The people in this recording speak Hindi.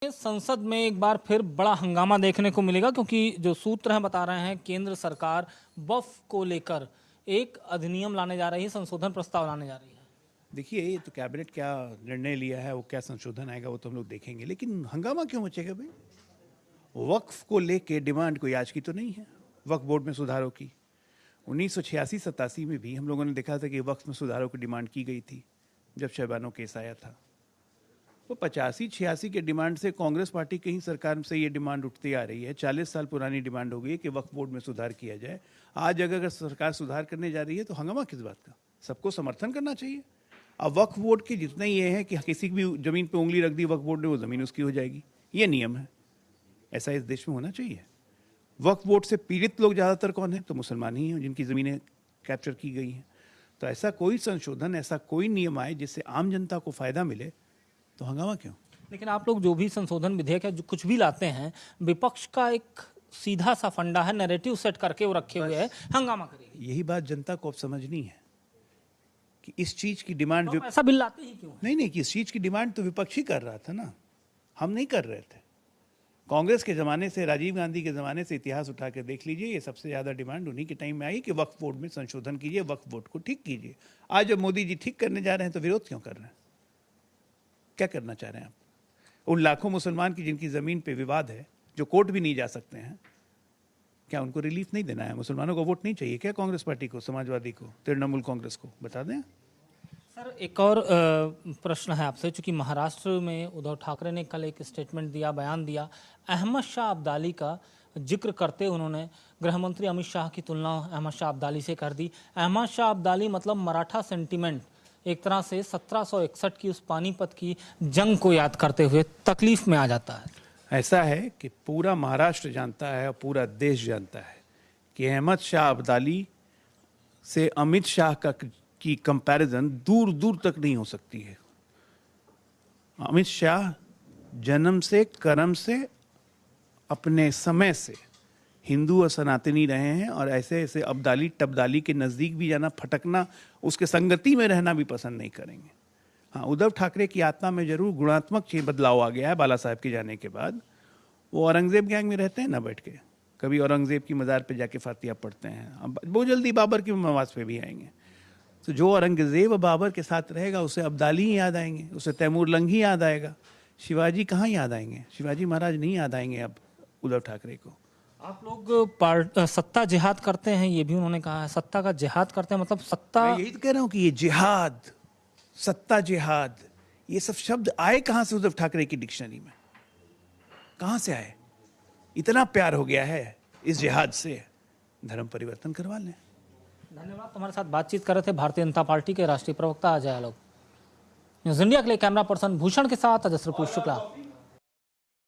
में संसद में एक बार फिर बड़ा हंगामा देखने को मिलेगा, क्योंकि जो सूत्र हैं बता रहे हैं केंद्र सरकार वक्फ को लेकर एक अधिनियम लाने जा रही है, संशोधन प्रस्ताव लाने जा रही है। देखिए, ये तो कैबिनेट क्या निर्णय लिया है, वो क्या संशोधन आएगा वो तो हम लोग देखेंगे, लेकिन हंगामा क्यों मचेगा भाई? वक्फ को लेके डिमांड कोई आज की तो नहीं है। वक्फ बोर्ड में सुधारों की 1986-87 में भी हम लोगों ने देखा था कि वक्फ में सुधारों की डिमांड की गई थी जब शहबानो केस आया था। तो 85-86 के डिमांड से कांग्रेस पार्टी की ही सरकार से ये डिमांड उठती आ रही है। 40 साल पुरानी डिमांड हो गई है कि वक्फ बोर्ड में सुधार किया जाए। आज अगर सरकार सुधार करने जा रही है तो हंगामा किस बात का? सबको समर्थन करना चाहिए। अब वक्फ बोर्ड की जितना ये है कि किसी भी जमीन पे उंगली रख दी वक्फ बोर्ड ने, वो जमीन उसकी हो जाएगी, ये नियम है। ऐसा इस देश में होना चाहिए। वक्फ बोर्ड से पीड़ित लोग ज़्यादातर कौन है? तो मुसलमान ही हैं जिनकी ज़मीनें कैप्चर की गई हैं। तो ऐसा कोई संशोधन, ऐसा कोई नियम आए जिससे आम जनता को फ़ायदा मिले, तो हंगामा क्यों? लेकिन आप लोग जो भी संशोधन विधेयक है, जो कुछ भी लाते हैं, विपक्ष का एक सीधा सा फंडा है, नैरेटिव सेट करके वो रखे हुए है, हंगामा करेगी। यही बात जनता को अब समझनी है कि इस चीज़ की डिमांड तो ऐसा बिल लाते ही क्यों? नहीं, कि इस चीज़ की डिमांड तो विपक्ष ही कर रहा था ना, हम नहीं कर रहे थे। कांग्रेस के ज़माने से, राजीव गांधी के ज़माने से इतिहास उठा के देख लीजिए, ये सबसे ज़्यादा डिमांड उन्हीं के टाइम में आई कि वक्फ बोर्ड में संशोधन कीजिए, वक्फ बोर्ड को ठीक कीजिए। आज जब मोदी जी ठीक करने जा रहे हैं तो विरोध क्यों कर रहे हैं? क्या करना चाह रहे हैं आप? उन लाखों मुसलमान की जिनकी ज़मीन पे विवाद है, जो कोर्ट भी नहीं जा सकते हैं, क्या उनको रिलीफ नहीं देना है? मुसलमानों को वोट नहीं चाहिए क्या कांग्रेस पार्टी को, समाजवादी को, तृणमूल कांग्रेस को? बता दें सर। एक और प्रश्न है आपसे, चूंकि महाराष्ट्र में उद्धव ठाकरे ने कल एक स्टेटमेंट दिया, बयान दिया, अहमद शाह अब्दाली का जिक्र करते उन्होंने गृह मंत्री अमित शाह की तुलना अहमद शाह अब्दाली से कर दी। अहमद शाह अब्दाली मतलब मराठा सेंटिमेंट, एक तरह से 1761 की उस पानीपत की जंग को याद करते हुए तकलीफ में आ जाता है। ऐसा है कि पूरा महाराष्ट्र जानता है और पूरा देश जानता है कि अहमद शाह अब्दाली से अमित शाह की कंपैरिजन दूर दूर तक नहीं हो सकती है। अमित शाह जन्म से, कर्म से, अपने समय से हिंदू और सनातनी रहे हैं, और ऐसे ऐसे अब्दाली टब्दाली के नज़दीक भी जाना, फटकना, उसके संगति में रहना भी पसंद नहीं करेंगे। हाँ, उद्धव ठाकरे की आत्मा में जरूर गुणात्मक बदलाव आ गया है बाला साहब के जाने के बाद। वो औरंगजेब गैंग में रहते हैं ना बैठ के, कभी औरंगजेब की मज़ार पे जाके फातिया पढ़ते हैं, अब बहुत जल्दी बाबर की नवाज पे भी आएंगे। तो जो औरंगजेब बाबर के साथ रहेगा उसे अब्दाली ही याद आएंगे, उसे तैमूर लंग ही याद आएगा। शिवाजी कहाँ याद आएंगे? शिवाजी महाराज नहीं याद आएंगे अब उद्धव ठाकरे को। आप लोग सत्ता जिहाद करते हैं, ये भी उन्होंने कहा है, सत्ता का जिहाद करते हैं, मतलब सत्ता। मैं यही तो कह रहा हूँ कि ये जिहाद, सत्ता जिहाद, ये सब शब्द आए कहाँ से उद्धव ठाकरे की डिक्शनरी में? कहाँ से आए? इतना प्यार हो गया है इस जिहाद से, धर्म परिवर्तन करवा लें। धन्यवाद। हमारे साथ बातचीत कर रहे थे भारतीय जनता पार्टी के राष्ट्रीय प्रवक्ता अजय आलोक। न्यूज़ इंडिया के लिए कैमरा पर्सन भूषण के साथ अजय श्रीपुर शुक्ला।